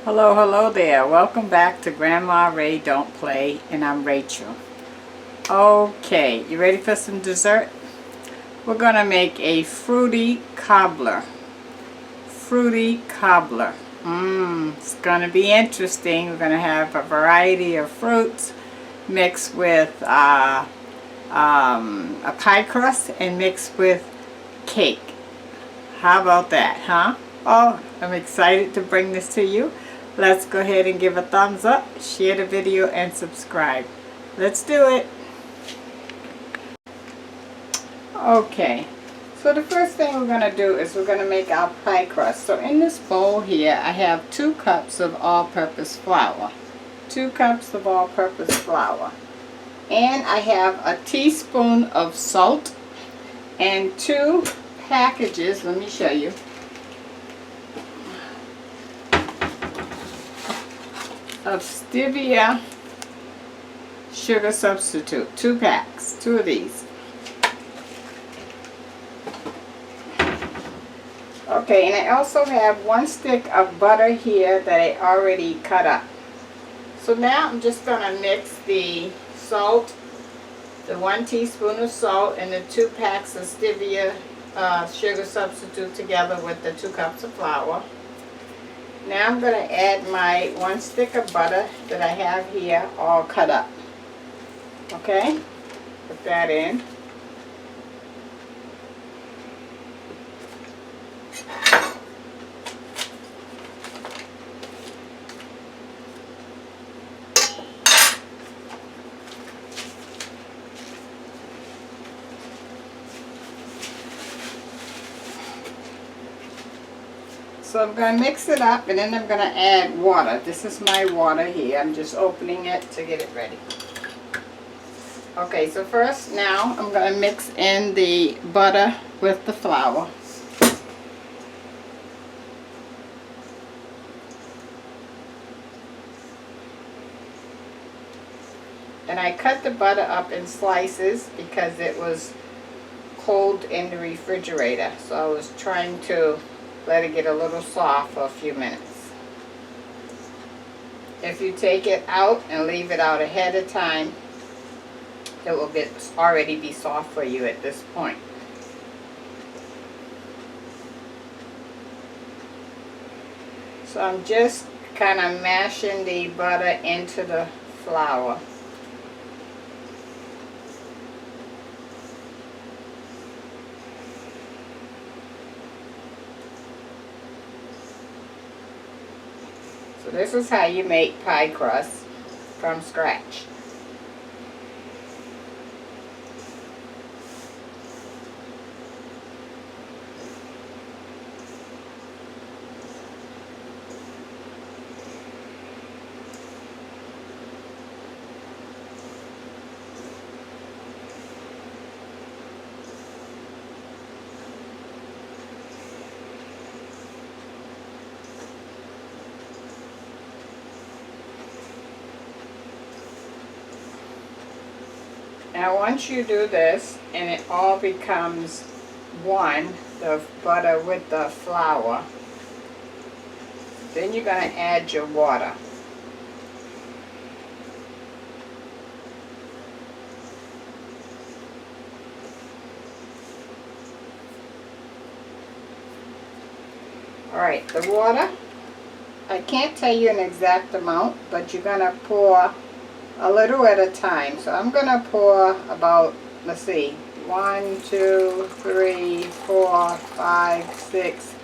Hello, hello there. Welcome back to Grandma Ray Don't Play, and I'm Rachel. Okay, you ready for some dessert? We're going to make a fruity cobbler. Fruity cobbler. It's going to be interesting. We're going to have a variety of fruits mixed with a pie crust and mixed with cake. How about that, huh? Oh, I'm excited to bring this to you. Let's go ahead and give a thumbs up, share the video, and subscribe. Let's do it. Okay, so the first thing we're going to do is we're going to make our pie crust. So in this bowl here, I have 2 cups of all-purpose flour. 2 cups of all-purpose flour. And I have a teaspoon of salt and 2 packages, let me show you, of stevia sugar substitute. 2 packs, 2 of these. Okay, and I also have 1 stick of butter here that I already cut up. So now I'm just going to mix the salt, the 1 teaspoon of salt and the 2 packs of stevia sugar substitute together with the 2 cups of flour. Now I'm going to add my 1 stick of butter that I have here all cut up. Okay, put that in. So I'm going to mix it up, and then I'm going to add water. This is my water here. I'm just opening it to get it ready. Okay, so first now I'm going to mix in the butter with the flour. And I cut the butter up in slices because it was cold in the refrigerator. So I was trying to let it get a little soft for a few minutes. If you take it out and leave it out ahead of time, it will already be soft for you at this point. So I'm just kind of mashing the butter into the flour. So this is how you make pie crust from scratch. Now once you do this and it all becomes one, the butter with the flour, then you're going to add your water. Alright, the water, I can't tell you an exact amount, but you're going to pour a little at a time. So I'm going to pour about, let's see, 1, 2, 3, 4, 5, 6,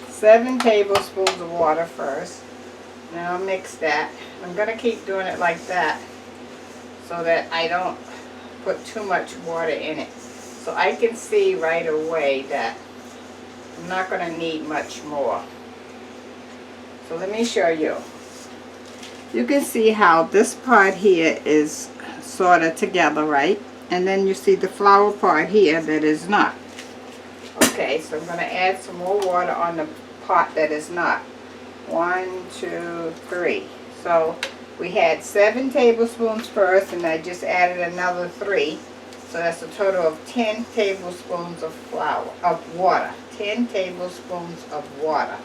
7 tablespoons of water first. Now I'll mix that. I'm going to keep doing it like that so that I don't put too much water in it. So I can see right away that I'm not going to need much more. So let me show you. You can see how this part here is sort of together, right? And then you see the flour part here that is not. Okay, so I'm going to add some more water on the part that is not. 1, 2, 3. So we had 7 tablespoons first, and I just added another 3. So that's a total of 10 tablespoons of water. 10 tablespoons of water.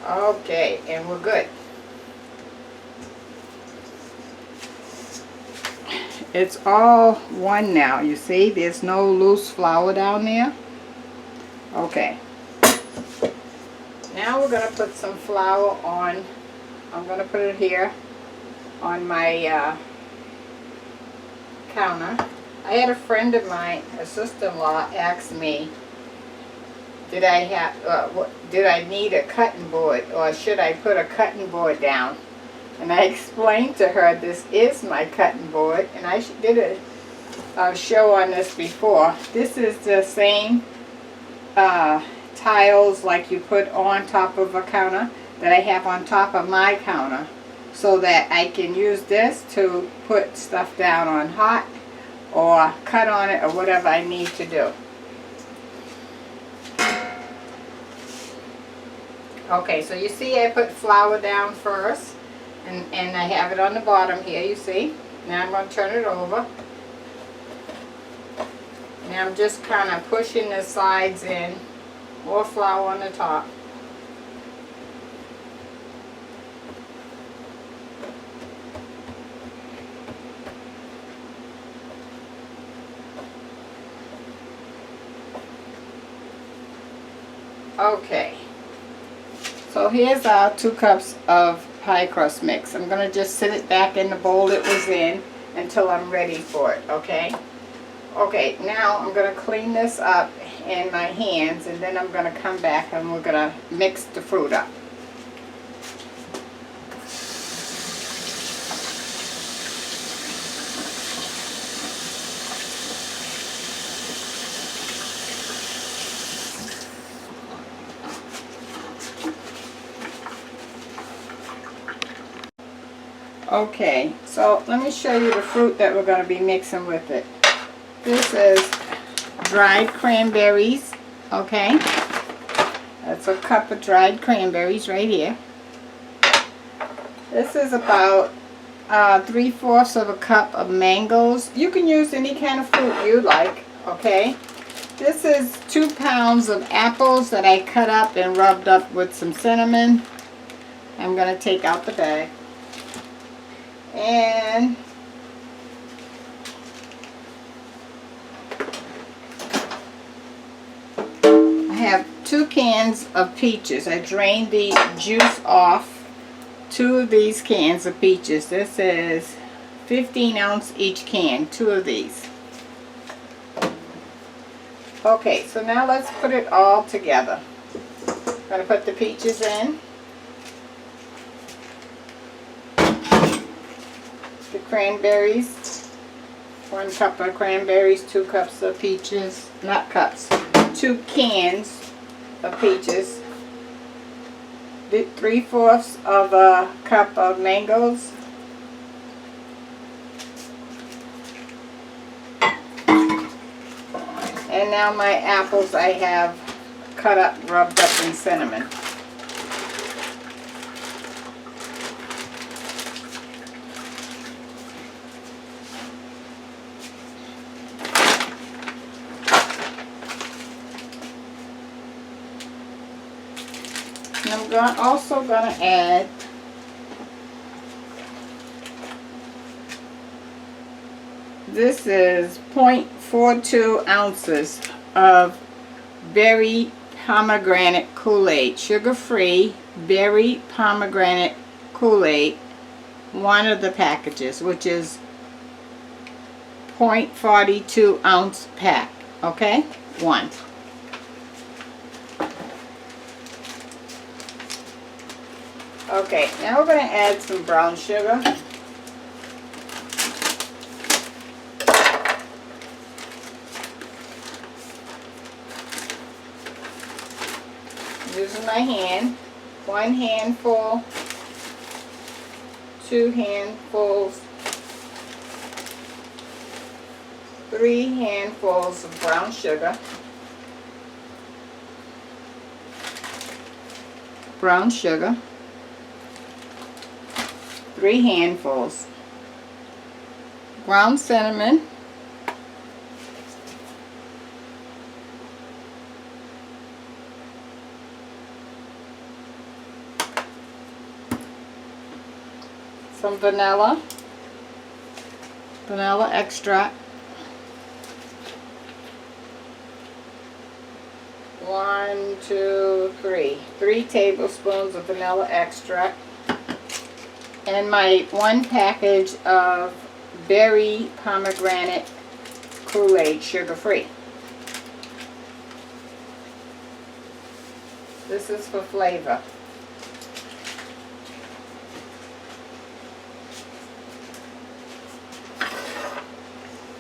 Okay, and we're good. It's all one now. You see, there's no loose flour down there. Okay. Now we're going to put some flour on. I'm going to put it here on my counter. I had a friend of mine, a sister-in-law, asked me, did I need a cutting board, or should I put a cutting board down? And I explained to her, this is my cutting board, and I did a show on this before. This is the same tiles like you put on top of a counter that I have on top of my counter, so that I can use this to put stuff down on hot or cut on it or whatever I need to do. Okay, so you see I put flour down first, and I have it on the bottom here, you see. Now I'm going to turn it over. Now I'm just kind of pushing the sides in, more flour on the top. Okay. So here's our 2 cups of pie crust mix. I'm going to just sit it back in the bowl it was in until I'm ready for it, okay? Okay, now I'm going to clean this up in my hands, and then I'm going to come back and we're going to mix the fruit up. Okay, so let me show you the fruit that we're going to be mixing with it. This is dried cranberries, okay? That's a cup of dried cranberries right here. This is about 3/4 of a cup of mangoes. You can use any kind of fruit you like, okay? This is 2 pounds of apples that I cut up and rubbed up with some cinnamon. I'm going to take out the bag. And I have 2 cans of peaches. I drained the juice off 2 of these cans of peaches. This is 15 ounce each can, 2 of these. Okay, so now let's put it all together. I'm going to put the peaches in. The cranberries, 1 cup of cranberries, 2 cups of peaches, not cups, 2 cans of peaches, 3/4 of a cup of mangoes, and now my apples I have cut up, rubbed up in cinnamon. And I'm also going to add this is 0.42 ounces of berry pomegranate Kool-Aid, sugar-free berry pomegranate Kool-Aid, 1 of the packages, which is 0.42 ounce pack, okay? 1. Okay, now we're going to add some brown sugar. Using my hand, 1 handful, 2 handfuls, 3 handfuls of brown sugar. Brown sugar. 3 handfuls. Ground cinnamon. some vanilla extract. 1, 2, 3. 3 tablespoons of vanilla extract. And my 1 package of berry pomegranate Kool-Aid, sugar-free. This is for flavor.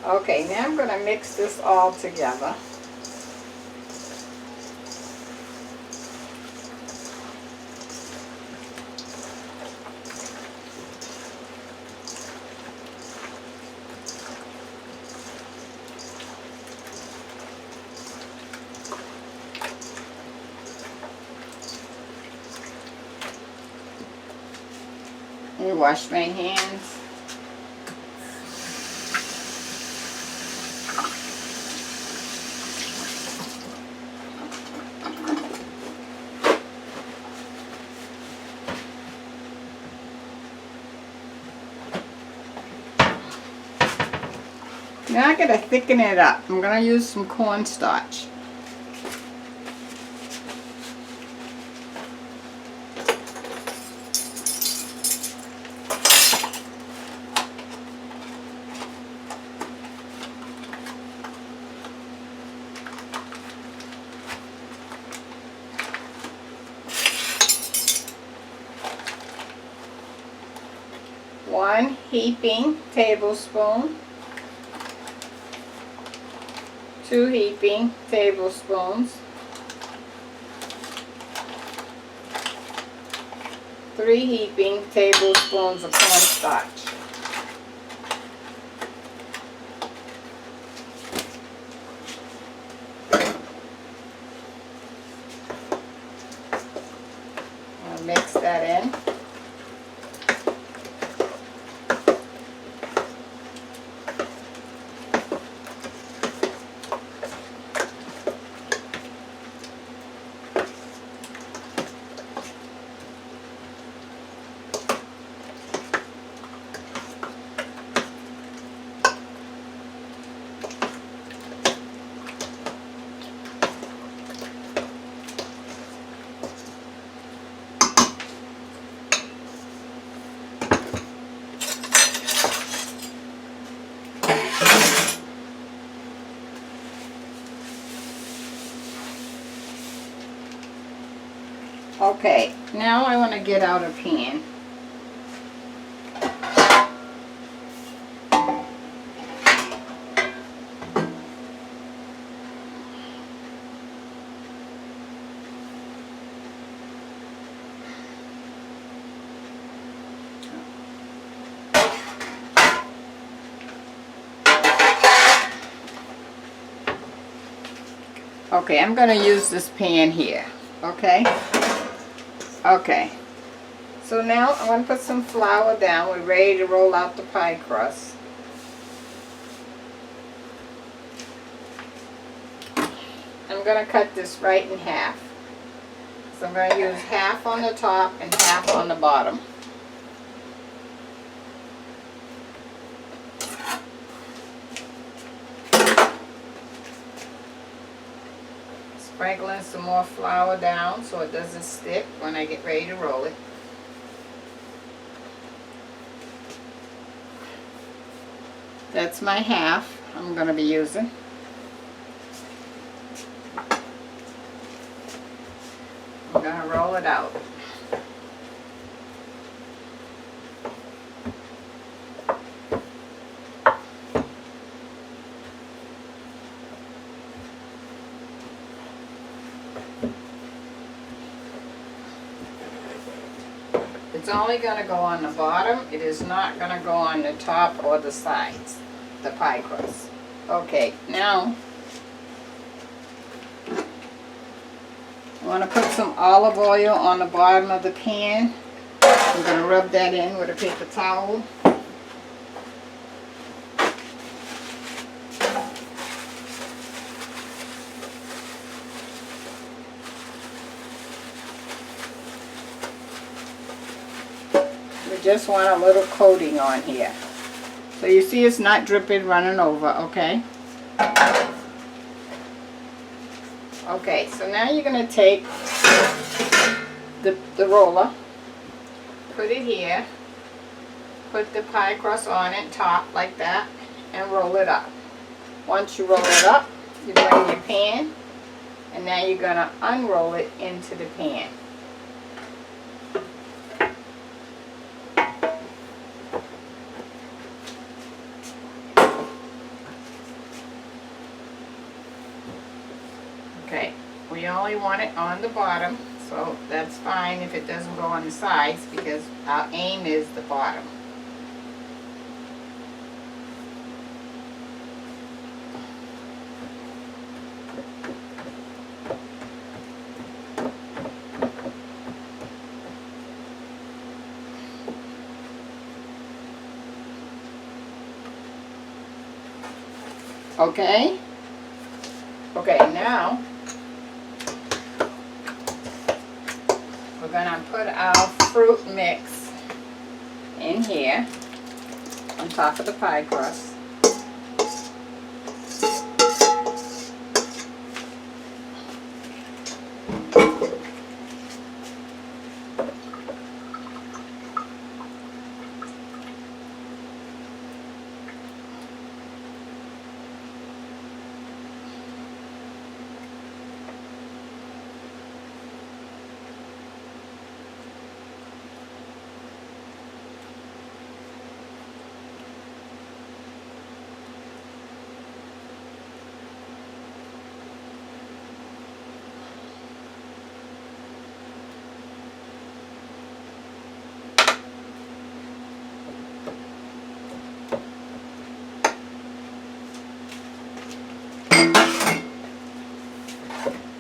Okay, now I'm going to mix this all together. And wash my hands. Now I gotta thicken it up. I'm gonna use some cornstarch. One heaping tablespoon. 2 heaping tablespoons, 3 heaping tablespoons of cornstarch. I'll mix that in. Okay, now I want to get out a pan. Okay, I'm going to use this pan here, okay? Okay, so now I'm going to put some flour down. We're ready to roll out the pie crust. I'm going to cut this right in half. So I'm going to use half on the top and half on the bottom. Sprinkling some more flour down so it doesn't stick when I get ready to roll it. That's my half I'm going to be using. I'm going to roll it out. It's only going to go on the bottom. It is not going to go on the top or the sides, the pie crust. Okay, now I want to put some olive oil on the bottom of the pan. I'm going to rub that in with a paper towel. We just want a little coating on here. So you see it's not dripping, running over, okay? Okay, so now you're going to take the roller, put it here, put the pie crust on it, top like that, and roll it up. Once you roll it up, you bring your pan, and now you're going to unroll it into the pan. Okay, we only want it on the bottom, so that's fine if it doesn't go on the sides because our aim is the bottom. Okay? Okay, now we're going to put our fruit mix in here on top of the pie crust.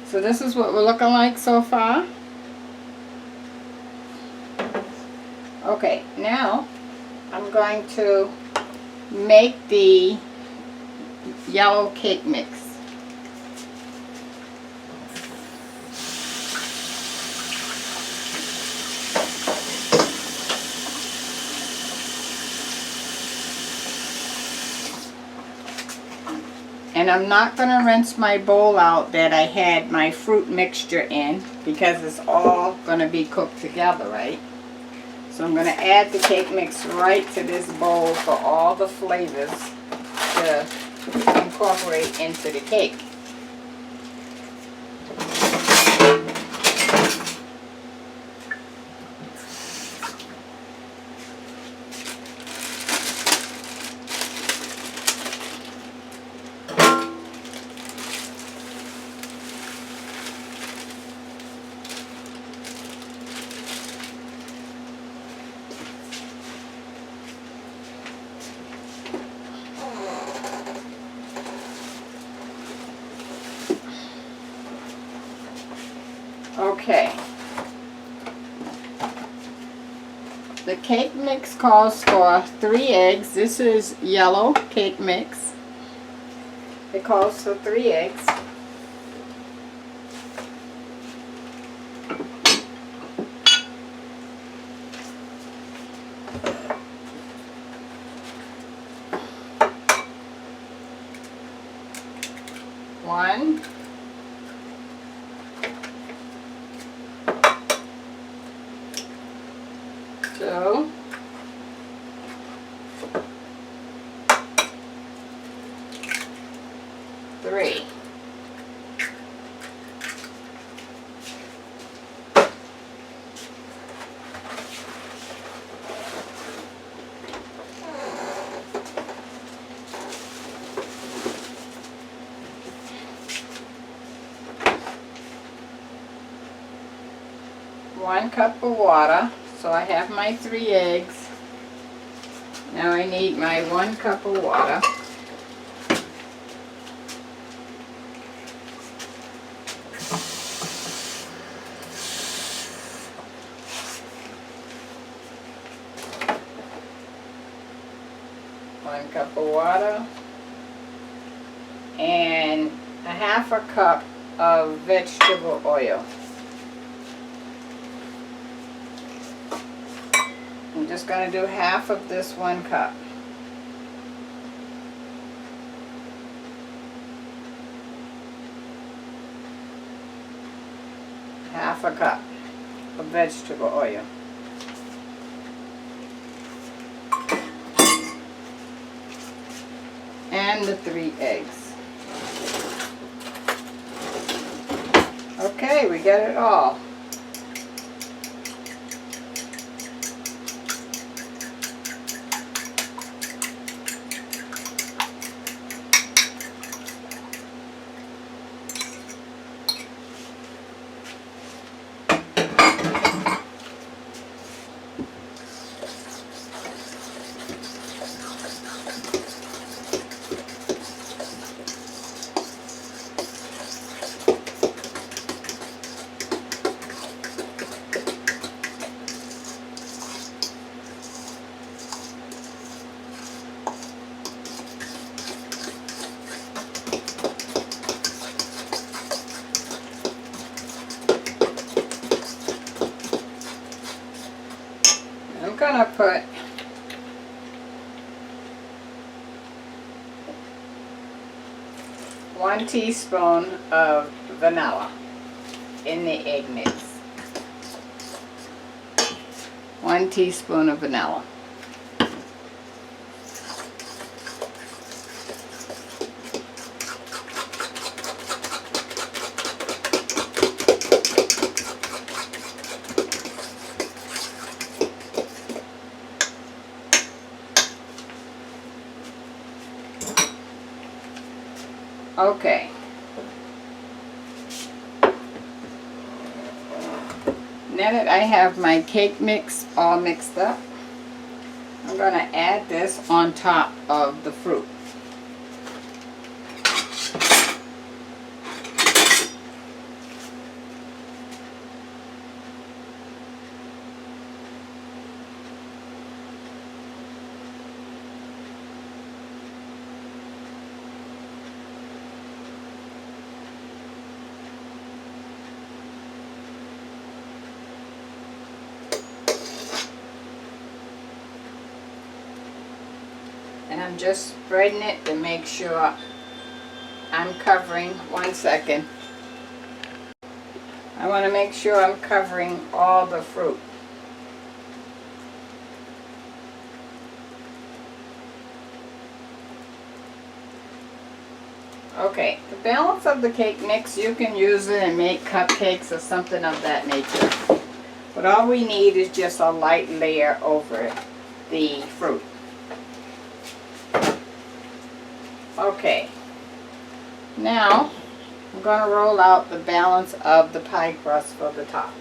So this is what we're looking like so far. Okay, now I'm going to make the yellow cake mix. And I'm not going to rinse my bowl out that I had my fruit mixture in because it's all going to be cooked together, right? So I'm going to add the cake mix right to this bowl for all the flavors to incorporate into the cake. Okay. The cake mix calls for 3 eggs. This is yellow cake mix. It calls for 3 eggs. One. 2, 3. One cup of water. So I have my 3 eggs. Now I need my 1 cup of water. One cup of water. And a 1/2 cup of vegetable oil. I'm just going to do half of this 1 cup. Half a cup of vegetable oil. And the 3 eggs. Okay, we get it all. I'm gonna put one teaspoon of vanilla in the egg mix. 1 teaspoon of vanilla. Okay. Now that I have my cake mix all mixed up, I'm going to add this on top of the fruit. And I'm just spreading it to make sure I'm covering, 1 second. I want to make sure I'm covering all the fruit. Okay, the balance of the cake mix, you can use it and make cupcakes or something of that nature. But all we need is just a light layer over the fruit. Okay, now I'm going to roll out the balance of the pie crust for the top.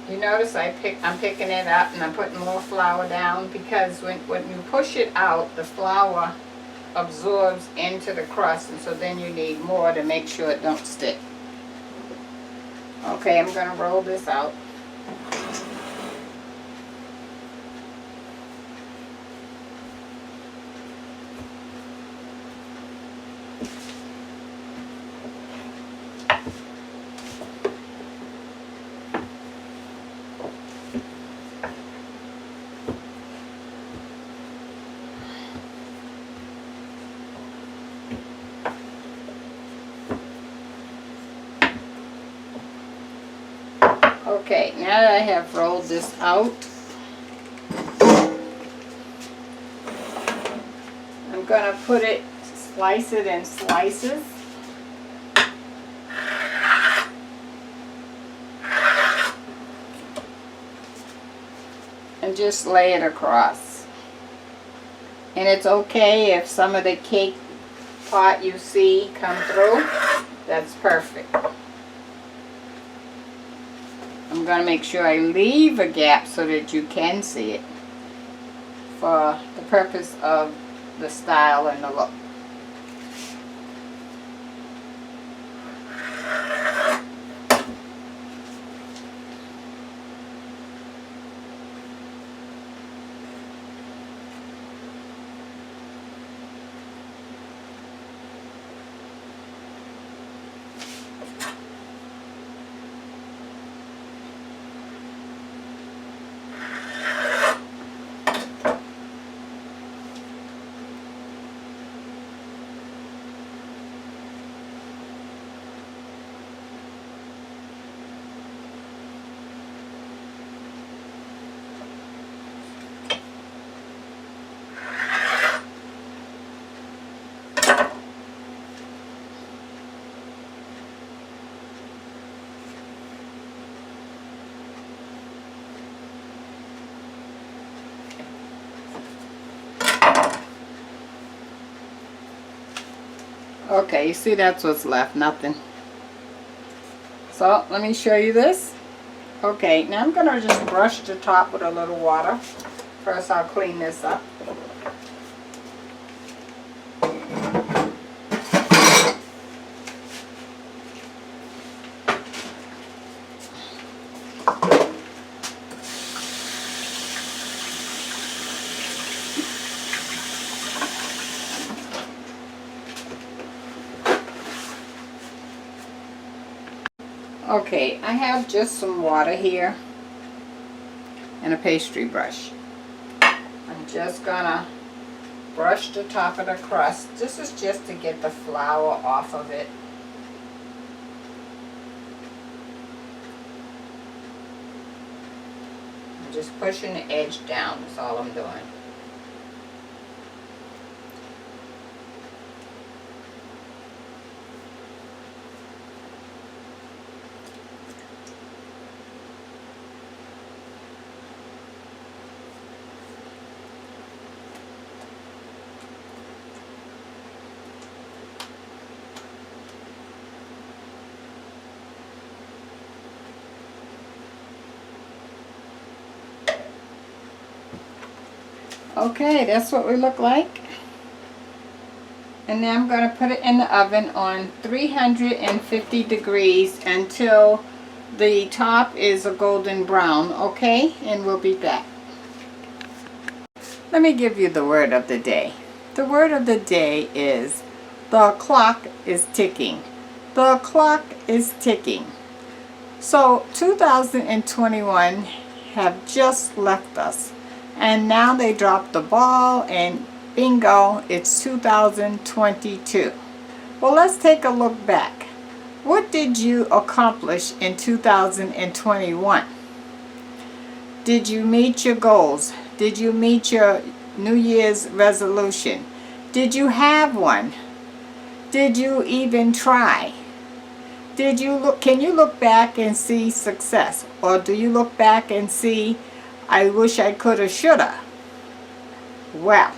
You notice I'm picking it up and I'm putting more flour down, because when you push it out, the flour absorbs into the crust, and so then you need more to make sure it don't stick. Okay, I'm going to roll this out. Okay, now that I have rolled this out, I'm going to slice it in slices. And just lay it across. And it's okay if some of the cake pot you see come through. That's perfect. I'm going to make sure I leave a gap so that you can see it. for the purpose of the style and the look. Okay, you see that's what's left, nothing. So let me show you this. Okay, now I'm gonna just brush the top with a little water. First I'll clean this up. Okay, I have just some water here and a pastry brush. I'm just gonna brush the top of the crust. This is just to get the flour off of it. I'm just pushing the edge down, that's all I'm doing. Okay, that's what we look like. And now I'm going to put it in the oven on 350 degrees until the top is a golden brown, okay? And we'll be back. Let me give you the word of the day. The word of the day is, the clock is ticking. The clock is ticking. So 2021 have just left us. And now they dropped the ball and bingo, it's 2022. Well, let's take a look back. What did you accomplish in 2021? Did you meet your goals? Did you meet your New Year's resolution? Did you have one? Did you even try? Did you look? Can you look back and see success? Or do you look back and see, I wish I coulda, shoulda? Well,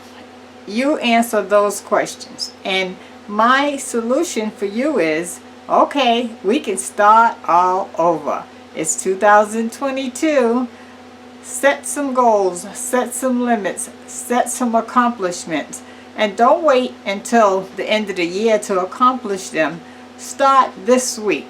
you answer those questions. And my solution for you is, okay, we can start all over. It's 2022. Set some goals, set some limits, set some accomplishments. And don't wait until the end of the year to accomplish them. Start this week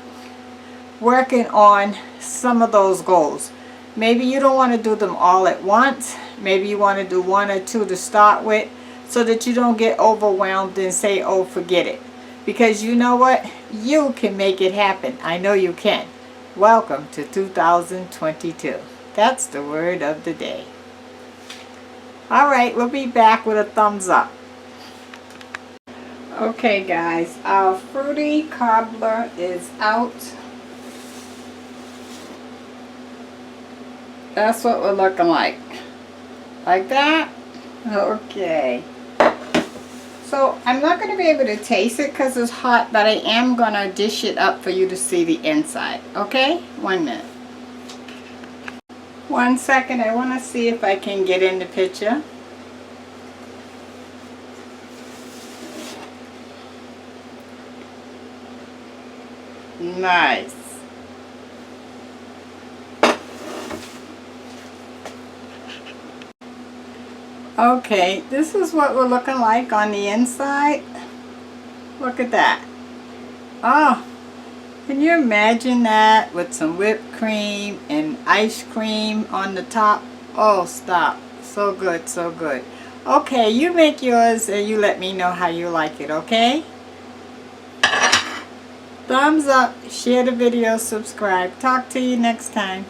working on some of those goals. Maybe you don't want to do them all at once. Maybe you want to do one or two to start with so that you don't get overwhelmed and say, oh, forget it. Because you know what? You can make it happen. I know you can. Welcome to 2022. That's the word of the day. All right, we'll be back with a thumbs up. Okay, guys, our fruity cobbler is out. That's what we're looking like. Like that? Okay. So I'm not going to be able to taste it because it's hot, but I am going to dish it up for you to see the inside. Okay? 1 minute. 1 second. I want to see if I can get in the picture. Nice. Okay, this is what we're looking like on the inside. Look at that. Oh, can you imagine that with some whipped cream and ice cream on the top? Oh, stop. So good, so good. Okay, you make yours and you let me know how you like it, okay? Thumbs up, share the video, subscribe. Talk to you next time.